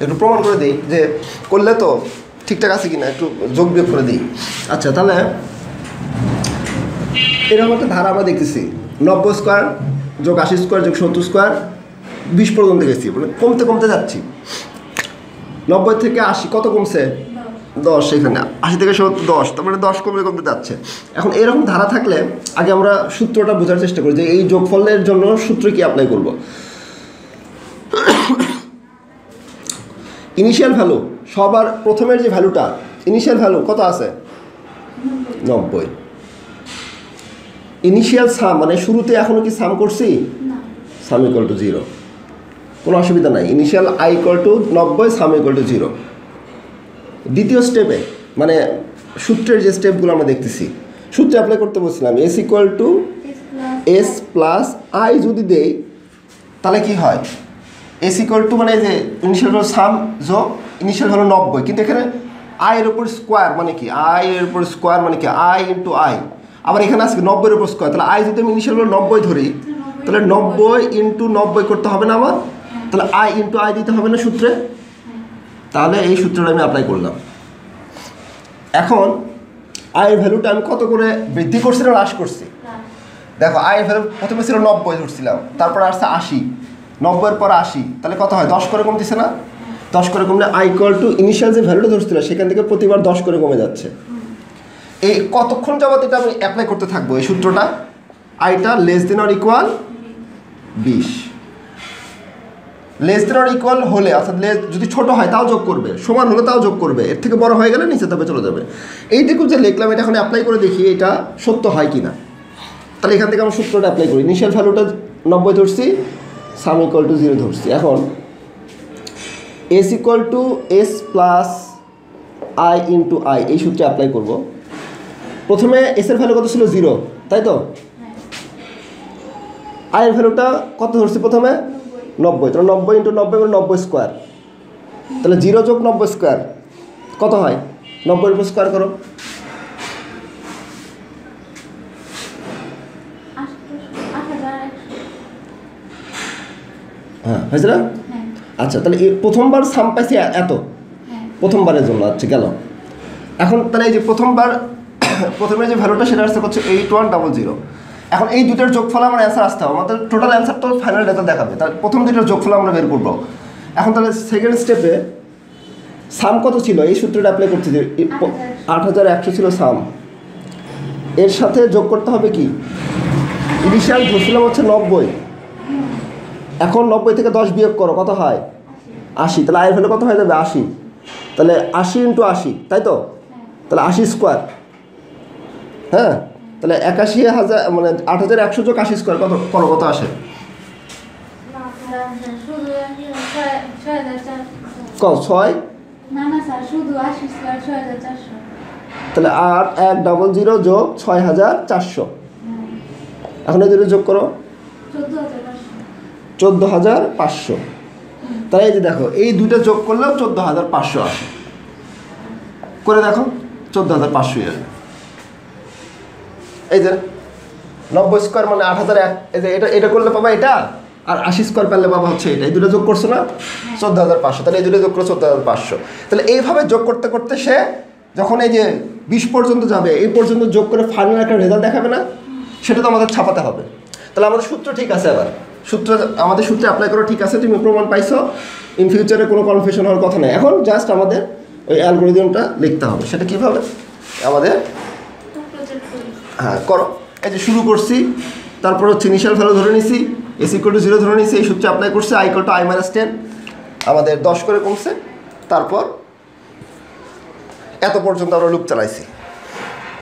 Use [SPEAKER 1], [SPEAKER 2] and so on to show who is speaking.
[SPEAKER 1] একটু প্রমাণ করে দিই যে করলে তো ঠিকঠাক আছে কিনা, একটু যোগ বিয়োগ করে দিই। আচ্ছা, তাহলে এরকম একটা ধারা আমরা দেখতেছি 90 স্কোয়ার যোগ 80 স্কোয়ার যোগ 70 স্কোয়ার 20 পর্যন্ত গেছি, মানে কমতে কমতে যাচ্ছি। 90 থেকে 80 কত কমছে? 10। এখানে 80 থেকে 70 10, তার মানে 10 কমে কমতে যাচ্ছে। এখন এরকম ধারা থাকলে আগে আমরা সূত্রটা বোঝার চেষ্টা করি যে এই যোগফলের জন্য সূত্র কি অ্যাপ্লাই করব। ইনিশিয়াল ভ্যালু সবার প্রথমের যে ভ্যালুটা ইনিশিয়াল ভ্যালু কত আছে? 90। ইনিশিয়াল সাম মানে শুরুতে এখনো কি সাম করছি? সাম ইকুয়াল টু 0, কোনো অসুবিধা নাই। Initial I equal to 90, some equal to 0। দ্বিতীয় স্টেপে মানে সূত্রের যে স্টেপগুলো আমরা দেখতেছি, সূত্রে অ্যাপ্লাই করতে বলছিলাম S equal to S plus I যদি দেই তাহলে কি হয়? এস ইকুয়াল টু মানে যে ইনিশিয়াল ভ্যালু সাম যোগ ইনিশিয়াল ভ্যালু 90, কিন্তু এখানে আই এর উপর স্কোয়ার মানে কি? আই এর উপর স্কোয়ার মানে কি? I into I. আবার এখানে আসবে 90 এর উপর স্কোয়ার, তাহলে আই যদি আমি ইনিশিয়াল ভ্যালু 90 ধরি তাহলে 90 ইন্টু 90 করতে হবে না আমার? তাহলে আই ইন্টু আই দিতে হবে না সূত্রে? তাহলে এই সূত্রটা আমি অ্যাপ্লাই করলাম। এখন আয়ের ভ্যালুটা আমি কত করে বৃদ্ধি করছি না হ্রাস করছি? দেখো আয়ের ভ্যালু প্রথমে ছিল 90 ধরছিলাম, তারপর আসছে 80, 90 এর পর 80, তাহলে কত হয়? 10 করে কমতেছে না? 10 করে কমলে আই ইকুয়াল টু ইনিশিয়াল যে ভ্যালুটা ধরছিল সেখান থেকে প্রতিবার 10 করে কমে যাচ্ছে। এই কতক্ষণ যাবত এটা আমি অ্যাপ্লাই করতে থাকবো এই সূত্রটা? আইটা less than or equal 20, less than or equal হলে অর্থাৎ যদি ছোট হয় তাও যোগ করবে, সমান হলে তাও যোগ করবে, এর থেকে বড় হয়ে গেলে নিচে তবে চলে যাবে। এই দেখুন যে লিখলাম, এটা এখন অ্যাপ্লাই করে দেখি এটা সত্য হয় কি না। তাহলে এখান থেকে আমরা সূত্রটা অ্যাপ্লাই করি। ইনিশিয়াল ভ্যালুটা 90 ধরছি, সাম ইকুয়াল টু 0 ধরছি। এখন S equal to S plus I into I এই সূত্রে অ্যাপ্লাই করব। প্রথমে এস এর ভ্যালু কত ছিল? 0, তাই তো? আয়ের ভ্যালুটা কত ধরছি প্রথমে? 90, তাহলে 90 ইন্টু 90 মানে 90 স্কোয়ার, তাহলে 0 যোগ 90 স্কোয়ার কত হয়? 90 এর উপর স্কোয়ার করো। হ্যাঁ হয়েছে না? আচ্ছা, তাহলে এই প্রথমবার সাম পাইছি এত, প্রথমবারের জন্য। আচ্ছা গেল। এখন তাহলে এই যে প্রথমে যে ভ্যালুটা সেটা আসছে হচ্ছে 8100। এখন এই দুটোর যোগফল আমার অ্যান্সার আসতে হবে, আমাদের টোটাল অ্যান্সার তো ফাইনাল রেজাল্ট দেখাবে। তাহলে প্রথম দুটোর যোগফল আমরা বের করবো। এখন তাহলে সেকেন্ড স্টেপে সাম কত ছিল? এই সূত্রটা অ্যাপ্লাই করতে 8100 ছিল সাম, এর সাথে যোগ করতে হবে কি? ইনিশিয়াল ধরছিলাম হচ্ছে 90, এখন 90 থেকে 10 বিয়োগ করো, কত হয়? 80, তাহলে আয়ের ভ্যালু কত হয়ে যাবে? 80, তাহলে 80 ইন্টু 80, তাই তো? তাহলে 80 স্কোয়ার, হ্যাঁ, তাহলে 81,000 মানে 8100 যোগ 80 স্কোয়ার কত করো, কত আসে? কত? 6? তাহলে 8100 যোগ 6400, এখন এই দুটো যোগ করো, 14500। তাহলে এই যে দেখো এই দুটো যোগ করলেও 14500 আসে। করে দেখো 14500 আসে। এই যে 90 স্কোয়ার মানে 8001, এই যে এটা করলে পাবা এটা, আর 80 স্কোয়ার পেলে পাবা হচ্ছে এটা। এই দুটো যোগ করছো না 14500, তাহলে এই দুটো যোগ করো 14500। তাহলে এইভাবে যোগ করতে করতে সে যখন এই যে 20 পর্যন্ত যাবে, এই পর্যন্ত যোগ করে ফাইনাল একটা রেজাল্ট দেখাবে না, সেটা তো আমাদের ছাপাতে হবে। তাহলে আমাদের সূত্র ঠিক আছে, আবার আমাদের সূত্রে অ্যাপ্লাই করো, ঠিক আছে, তুমি প্রমাণ পাইছো, ইন ফিউচারে কোনো কনফিউশন হওয়ার কথা নেই। এখন জাস্ট আমাদের ওই অ্যালগরিদমটা লিখতে হবে। সেটা কীভাবে আমাদের, হ্যাঁ করো। এই যে শুরু করছি, তারপর হচ্ছে ইনিশিয়াল ভ্যালু ধরে নিছি, এস ইকুয়াল টু 0 ধরে নিছি, এই সূত্রে অ্যাপ্লাই করছে, I equal to I minus 10, আমাদের 10 করে কমছে, তারপর এত পর্যন্ত আমরা লুপ চালাইছি।